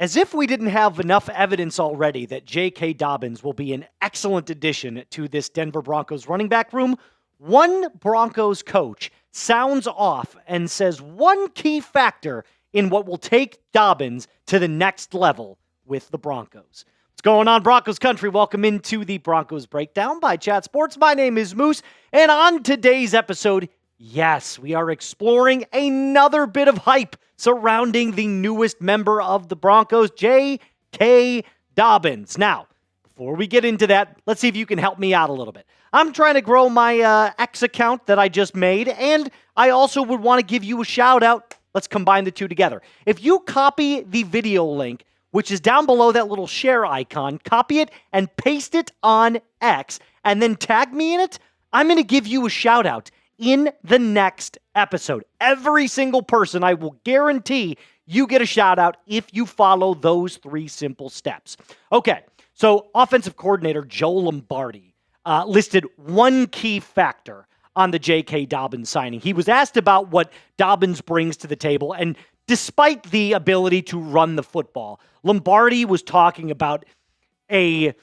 As if we didn't have enough evidence already that J.K. Dobbins will be an excellent addition to this Denver Broncos running back room, one Broncos coach sounds off and says one key factor in what will take Dobbins to the next level with the Broncos. What's going on, Broncos country? Welcome into the Broncos Breakdown by Chat Sports. My name is Moose, and on today's episode, yes, we are exploring another bit of hype surrounding the newest member of the Broncos, J.K. Dobbins. Now, before we get into that, let's see if you can help me out a little bit. I'm trying to grow my X account that I just made, and I also would want to give you a shout out. Let's combine the two together. If you copy the video link, which is down below that little share icon, copy it and paste it on X, and then tag me in it, I'm going to give you a shout out in the next episode. Every single person, I will guarantee you get a shout out if you follow those three simple steps. Okay, so offensive coordinator Joe Lombardi listed one key factor on the J.K. Dobbins signing. He was asked about what Dobbins brings to the table, and despite the ability to run the football, Lombardi was talking about a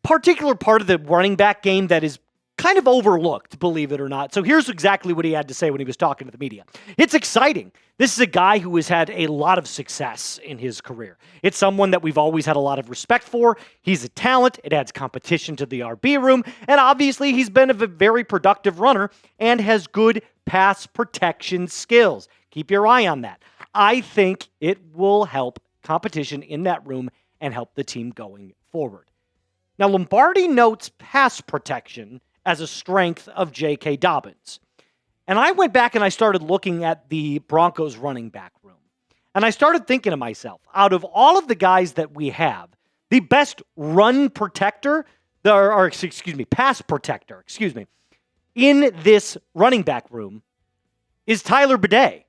particular part of the running back game that is kind of overlooked, believe it or not. So here's exactly what he had to say when he was talking to the media. It's exciting. This is a guy who has had a lot of success in his career. It's someone that we've always had a lot of respect for. He's a talent. It adds competition to the RB room. And obviously, he's been a very productive runner and has good pass protection skills. Keep your eye on that. I think it will help competition in that room and help the team going forward. Now, Lombardi notes pass protection as a strength of J.K. Dobbins. And I went back and I started looking at the Broncos running back room. And I started thinking to myself, out of all of the guys that we have, the best pass protector, in this running back room is Tyler Bidet.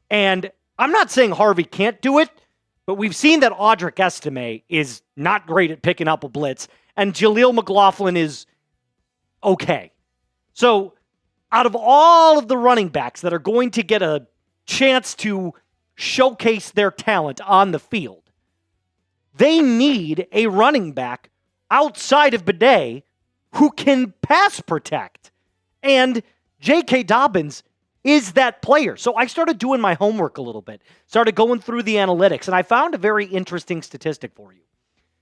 And I'm not saying Harvey can't do it, but we've seen that Audric Estime is not great at picking up a blitz, and Jaleel McLaughlin is okay. So out of all of the running backs that are going to get a chance to showcase their talent on the field, they need a running back outside of Bidet who can pass protect. And J.K. Dobbins is that player. So I started doing my homework a little bit, started going through the analytics, and I found a very interesting statistic for you.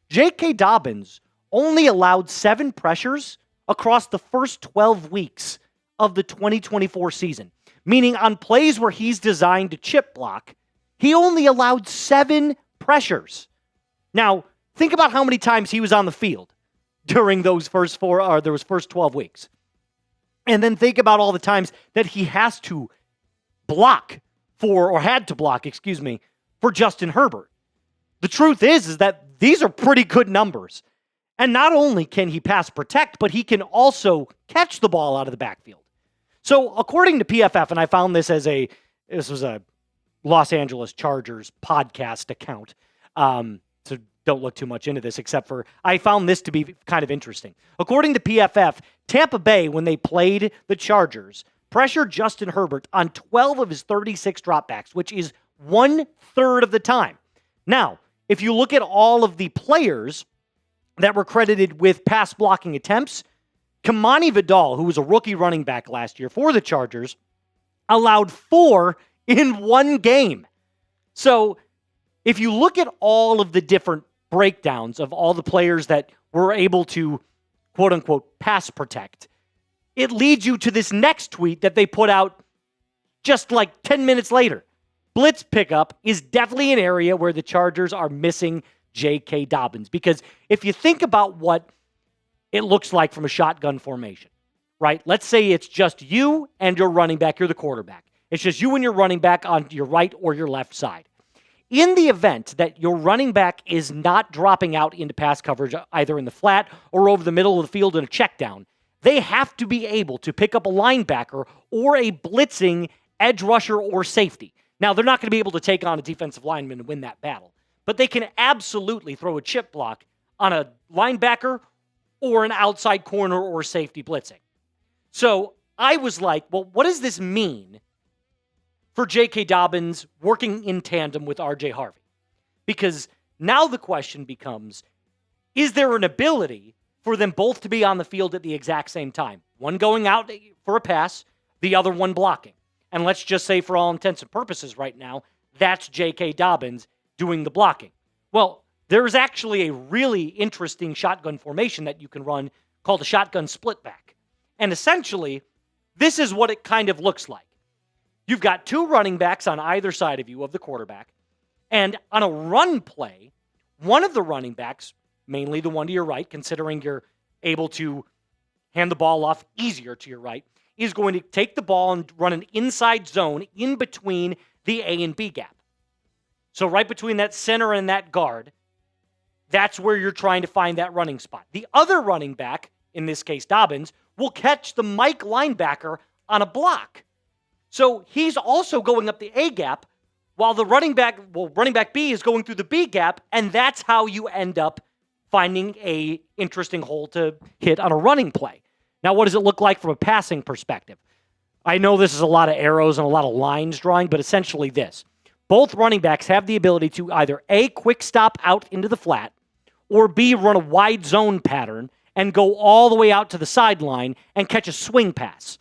J.K. Dobbins only allowed 7 pressures across the first 12 weeks of the 2024 season, meaning on plays where he's designed to chip block, he only allowed 7 pressures. Now, think about how many times he was on the field during those first 12 weeks. And then think about all the times that he has to had to block for Justin Herbert. The truth is that these are pretty good numbers. And not only can he pass protect, but he can also catch the ball out of the backfield. So according to PFF, and I found this this was a Los Angeles Chargers podcast account. So don't look too much into this, except for I found this to be kind of interesting. According to PFF, Tampa Bay, when they played the Chargers, pressured Justin Herbert on 12 of his 36 dropbacks, which is 1/3 of the time. Now, if you look at all of the players that were credited with pass blocking attempts, Kamani Vidal, who was a rookie running back last year for the Chargers, allowed 4 in one game. So if you look at all of the different breakdowns of all the players that were able to, quote unquote, pass protect, it leads you to this next tweet that they put out just like 10 minutes later. Blitz pickup is definitely an area where the Chargers are missing J.K. Dobbins. Because if you think about what it looks like from a shotgun formation, right? Let's say it's just you and your running back. You're the quarterback. It's just you and your running back on your right or your left side. In the event that your running back is not dropping out into pass coverage, either in the flat or over the middle of the field in a check down, they have to be able to pick up a linebacker or a blitzing edge rusher or safety. Now, they're not going to be able to take on a defensive lineman and win that battle, but they can absolutely throw a chip block on a linebacker or an outside corner or safety blitzing. So I was like, well, what does this mean for J.K. Dobbins working in tandem with R.J. Harvey? Because now the question becomes, is there an ability for them both to be on the field at the exact same time? One going out for a pass, the other one blocking. And let's just say, for all intents and purposes right now, that's J.K. Dobbins doing the blocking. Well, there's actually a really interesting shotgun formation that you can run called a shotgun split back. And essentially, this is what it kind of looks like. You've got two running backs on either side of you of the quarterback. And on a run play, one of the running backs, mainly the one to your right, considering you're able to hand the ball off easier to your right, is going to take the ball and run an inside zone in between the A and B gap. So right between that center and that guard, that's where you're trying to find that running spot. The other running back, in this case Dobbins, will catch the Mike linebacker on a block. So he's also going up the A gap while the running back B is going through the B gap, and that's how you end up finding a interesting hole to hit on a running play. Now, what does it look like from a passing perspective? I know this is a lot of arrows and a lot of lines drawing, but essentially this. Both running backs have the ability to either A, quick stop out into the flat, or B, run a wide zone pattern and go all the way out to the sideline and catch a swing pass.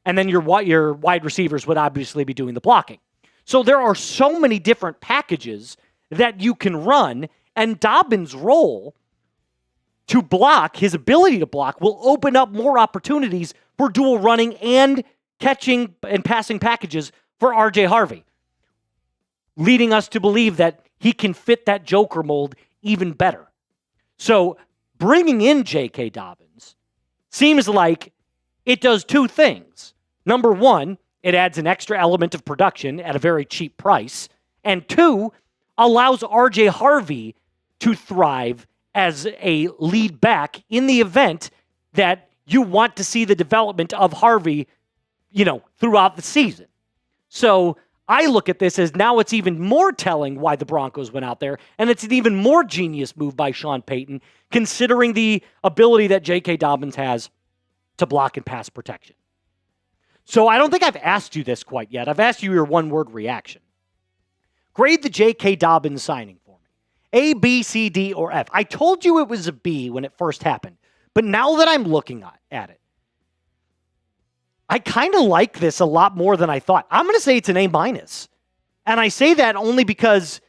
And then your wide receivers would obviously be doing the blocking. So there are so many different packages that you can run, and Dobbins' role to block, his ability to block, will open up more opportunities for dual running and catching and passing packages for R.J. Harvey, leading us to believe that he can fit that Joker mold even better. So bringing in J.K. Dobbins seems like it does two things. Number one, it adds an extra element of production at a very cheap price. And two, allows R.J. Harvey to thrive as a lead back in the event that you want to see the development of Harvey, throughout the season. So I look at this as now it's even more telling why the Broncos went out there, and it's an even more genius move by Sean Payton, considering the ability that J.K. Dobbins has to block and pass protection. So I don't think I've asked you this quite yet. I've asked you your one-word reaction. Grade the J.K. Dobbins signing for me. A, B, C, D, or F. I told you it was a B when it first happened, but now that I'm looking at it, I kind of like this a lot more than I thought. I'm going to say it's an A-. And I say that only because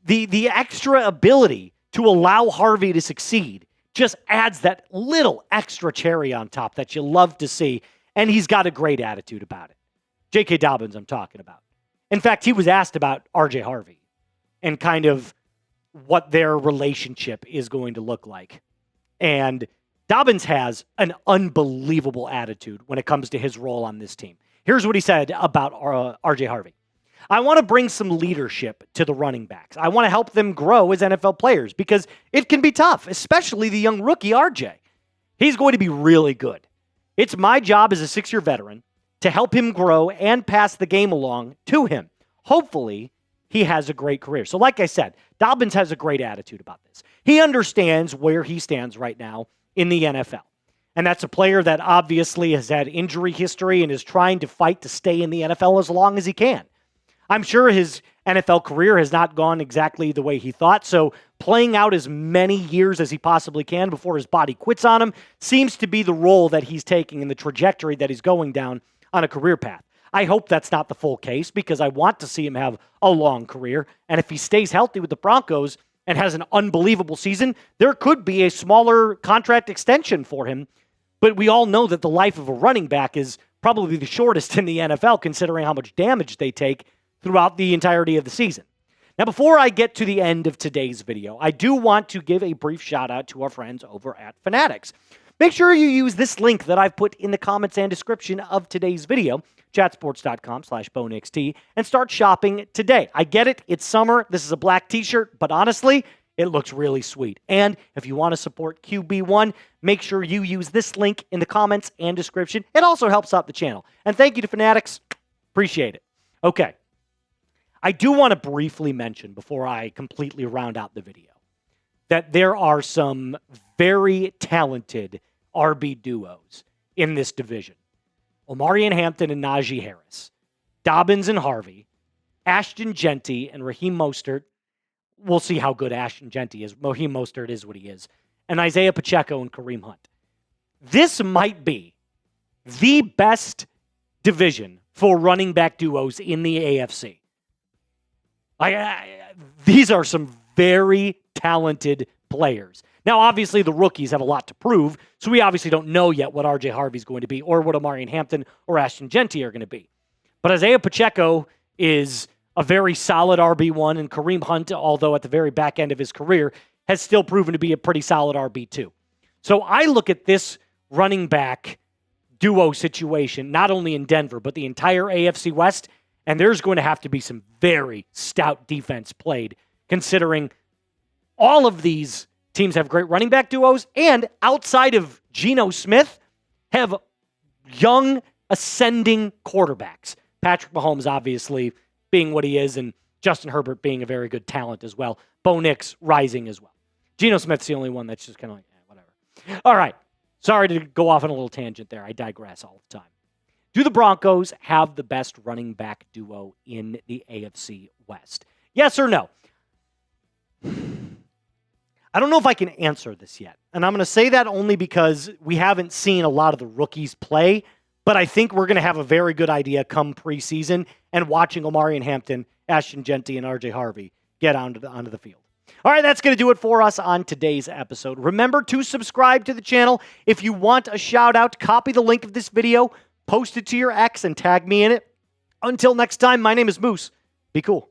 the extra ability to allow Harvey to succeed just adds that little extra cherry on top that you love to see. And he's got a great attitude about it. J.K. Dobbins, I'm talking about. In fact, he was asked about R.J. Harvey and kind of what their relationship is going to look like. And Dobbins has an unbelievable attitude when it comes to his role on this team. Here's what he said about R.J. Harvey. I want to bring some leadership to the running backs. I want to help them grow as NFL players because it can be tough, especially the young rookie R.J. He's going to be really good. It's my job as a 6-year veteran to help him grow and pass the game along to him. Hopefully, he has a great career. So like I said, Dobbins has a great attitude about this. He understands where he stands right now in the NFL. And that's a player that obviously has had injury history and is trying to fight to stay in the NFL as long as he can. I'm sure his NFL career has not gone exactly the way he thought, so playing out as many years as he possibly can before his body quits on him seems to be the role that he's taking in the trajectory that he's going down on a career path. I hope that's not the full case because I want to see him have a long career, and if he stays healthy with the Broncos and has an unbelievable season, there could be a smaller contract extension for him. But we all know that the life of a running back is probably the shortest in the NFL, considering how much damage they take throughout the entirety of the season. Now, before I get to the end of today's video, I do want to give a brief shout out to our friends over at Fanatics. Make sure you use this link that I've put in the comments and description of today's video, chatsports.com/Bo Nix T, and start shopping today. I get it. It's summer. This is a black t-shirt, but honestly, it looks really sweet. And if you want to support QB1, make sure you use this link in the comments and description. It also helps out the channel. And thank you to Fanatics. Appreciate it. Okay. I do want to briefly mention before I completely round out the video that there are some very talented RB duos in this division. Omarion Hampton and Najee Harris, Dobbins and Harvey, Ashton Genty and Raheem Mostert, we'll see how good Ashton Genty is. Raheem Mostert is what he is. And Isaiah Pacheco and Kareem Hunt. This might be the best division for running back duos in the AFC. These are some very talented players. Now, obviously, the rookies have a lot to prove, so we obviously don't know yet what R.J. Harvey's going to be or what Omarion Hampton or Ashton Genty are going to be. But Isaiah Pacheco is a very solid RB1, and Kareem Hunt, although at the very back end of his career, has still proven to be a pretty solid RB2. So I look at this running back duo situation, not only in Denver, but the entire AFC West, and there's going to have to be some very stout defense played, considering all of these teams have great running back duos, and outside of Geno Smith, have young, ascending quarterbacks. Patrick Mahomes, obviously, being what he is, and Justin Herbert being a very good talent as well. Bo Nix rising as well. Geno Smith's the only one that's just kind of like, whatever. All right. Sorry to go off on a little tangent there. I digress all the time. Do the Broncos have the best running back duo in the AFC West? Yes or no? I don't know if I can answer this yet. And I'm going to say that only because we haven't seen a lot of the rookies play, but I think we're going to have a very good idea come preseason and watching Omarion Hampton, Ashton Genty, and R.J. Harvey get onto the field. All right, that's going to do it for us on today's episode. Remember to subscribe to the channel. If you want a shout-out, copy the link of this video, post it to your X, and tag me in it. Until next time, my name is Moose. Be cool.